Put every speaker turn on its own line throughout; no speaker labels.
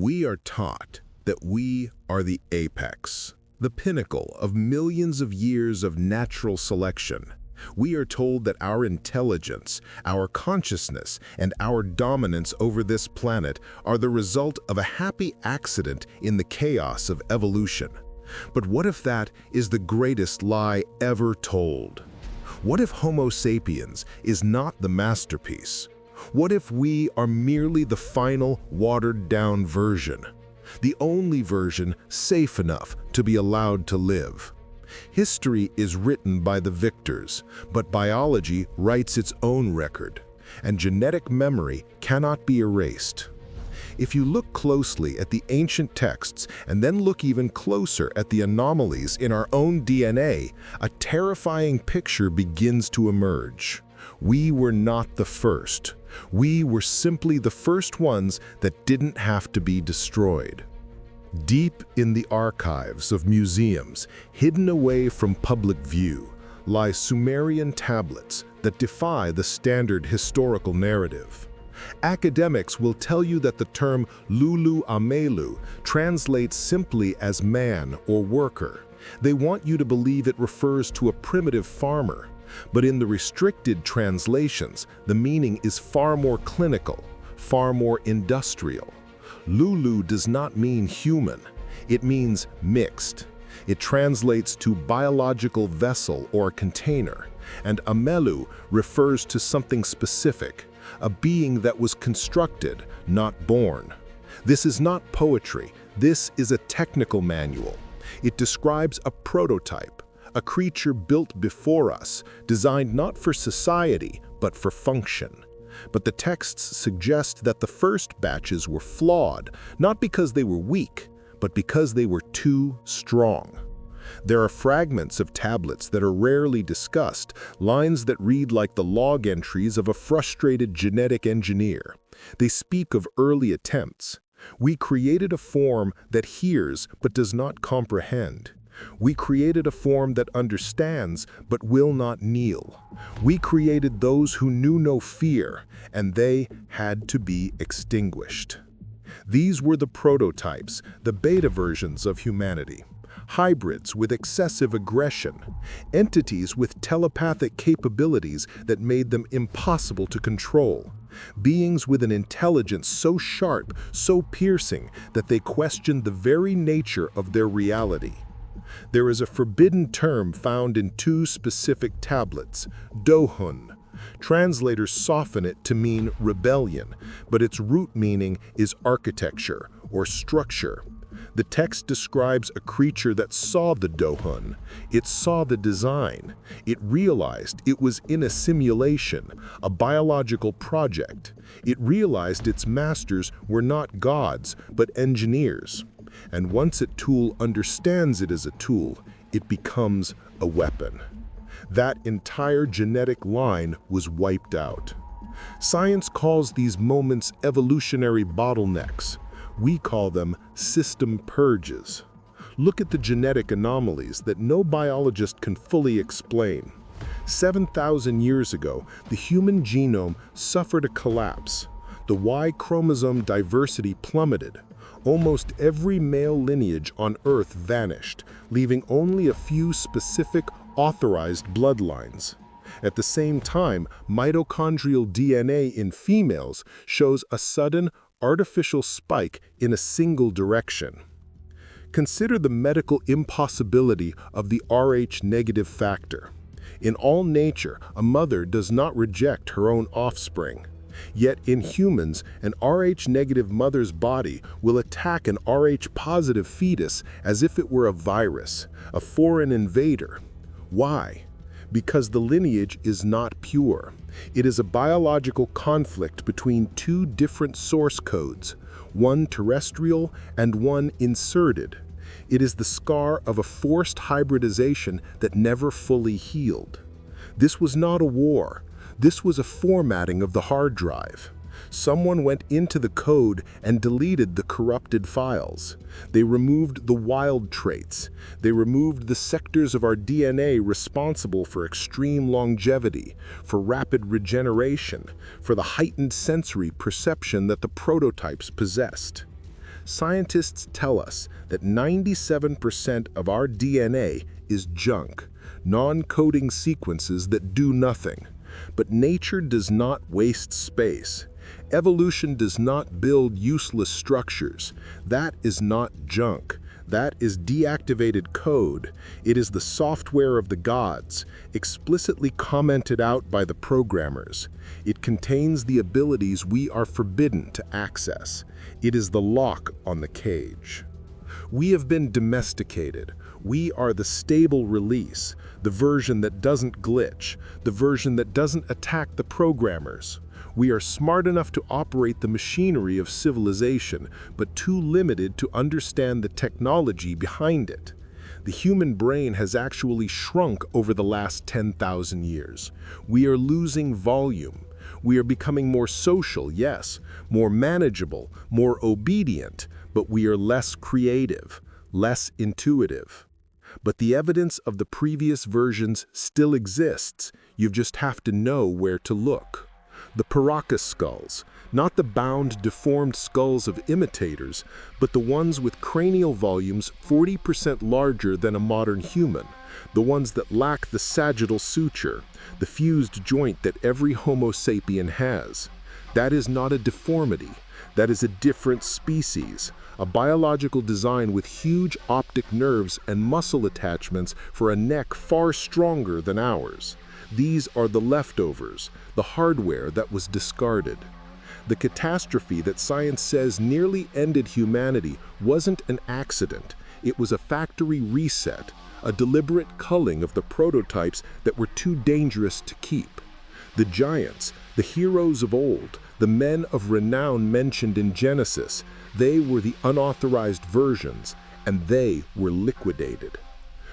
We are taught that we are the apex, the pinnacle of millions of years of natural selection. We are told that our intelligence, our consciousness, and our dominance over this planet are the result of a happy accident in the chaos of evolution. But what if that is the greatest lie ever told? What if Homo sapiens is not the masterpiece? What if we are merely the final, watered-down version? The only version safe enough to be allowed to live. History is written by the victors, but biology writes its own record, and genetic memory cannot be erased. If you look closely at the ancient texts and then look even closer at the anomalies in our own DNA, a terrifying picture begins to emerge. We were not the first. We were simply the first ones that didn't have to be destroyed. Deep in the archives of museums, hidden away from public view, lie Sumerian tablets that defy the standard historical narrative. Academics will tell you that the term Lulu Amelu translates simply as man or worker. They want you to believe it refers to a primitive farmer. But in the restricted translations, the meaning is far more clinical, far more industrial. Lulu does not mean human. It means mixed. It translates to biological vessel or container, and Amelu refers to something specific, a being that was constructed, not born. This is not poetry. This is a technical manual. It describes a prototype, a creature built before us, designed not for society, but for function. But the texts suggest that the first batches were flawed, not because they were weak, but because they were too strong. There are fragments of tablets that are rarely discussed, lines that read like the log entries of a frustrated genetic engineer. They speak of early attempts. We created a form that hears but does not comprehend. We created a form that understands but will not kneel. We created those who knew no fear, and they had to be extinguished. These were the prototypes, the beta versions of humanity. Hybrids with excessive aggression, entities with telepathic capabilities that made them impossible to control, beings with an intelligence so sharp, so piercing, that they questioned the very nature of their reality. There is a forbidden term found in two specific tablets, Dohun. Translators soften it to mean rebellion, but its root meaning is architecture or structure. The text describes a creature that saw the Dohun. It saw the design. It realized it was in a simulation, a biological project. It realized its masters were not gods, but engineers. And once a tool understands it as a tool, it becomes a weapon. That entire genetic line was wiped out. Science calls these moments evolutionary bottlenecks. We call them system purges. Look at the genetic anomalies that no biologist can fully explain. 7,000 years ago, the human genome suffered a collapse. The Y-chromosome diversity plummeted. Almost every male lineage on Earth vanished, leaving only a few specific, authorized bloodlines. At the same time, mitochondrial DNA in females shows a sudden, artificial spike in a single direction. Consider the medical impossibility of the Rh-negative factor. In all nature, a mother does not reject her own offspring. Yet in humans, an Rh-negative mother's body will attack an Rh-positive fetus as if it were a virus, a foreign invader. Why? Because the lineage is not pure. It is a biological conflict between two different source codes, one terrestrial and one inserted. It is the scar of a forced hybridization that never fully healed. This was not a war. This was a formatting of the hard drive. Someone went into the code and deleted the corrupted files. They removed the wild traits. They removed the sectors of our DNA responsible for extreme longevity, for rapid regeneration, for the heightened sensory perception that the prototypes possessed. Scientists tell us that 97% of our DNA is junk, non-coding sequences that do nothing. But nature does not waste space. Evolution does not build useless structures. That is not junk. That is deactivated code. It is the software of the gods, explicitly commented out by the programmers. It contains the abilities we are forbidden to access. It is the lock on the cage. We have been domesticated. We are the stable release, the version that doesn't glitch, the version that doesn't attack the programmers. We are smart enough to operate the machinery of civilization, but too limited to understand the technology behind it. The human brain has actually shrunk over the last 10,000 years. We are losing volume. We are becoming more social, yes, more manageable, more obedient, but we are less creative, less intuitive. But the evidence of the previous versions still exists. You just have to know where to look. The Paracas skulls, not the bound, deformed skulls of imitators, but the ones with cranial volumes 40% larger than a modern human, the ones that lack the sagittal suture, the fused joint that every Homo sapien has. That is not a deformity. That is a different species, a biological design with huge optic nerves and muscle attachments for a neck far stronger than ours. These are the leftovers, the hardware that was discarded. The catastrophe that science says nearly ended humanity wasn't an accident. It was a factory reset, a deliberate culling of the prototypes that were too dangerous to keep. The giants, the heroes of old, the men of renown mentioned in Genesis, they were the unauthorized versions, and they were liquidated.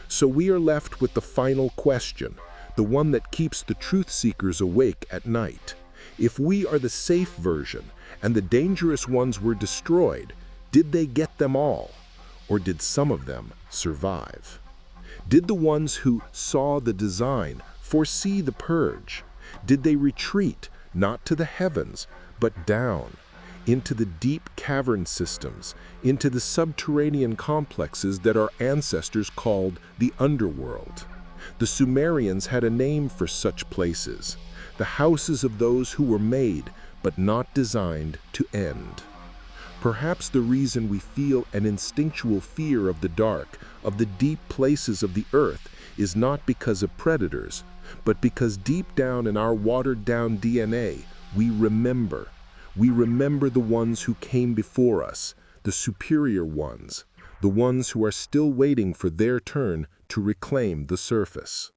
So we are left with the final question, the one that keeps the truth seekers awake at night. If we are the safe version and the dangerous ones were destroyed, did they get them all? Or did some of them survive? Did the ones who saw the design foresee the purge? Did they retreat, not to the heavens, but down, into the deep cavern systems, into the subterranean complexes that our ancestors called the underworld? The Sumerians had a name for such places, the houses of those who were made, but not designed to end. Perhaps the reason we feel an instinctual fear of the dark, of the deep places of the earth, is not because of predators, but because deep down in our watered-down DNA, we remember. We remember the ones who came before us, the superior ones, the ones who are still waiting for their turn to reclaim the surface.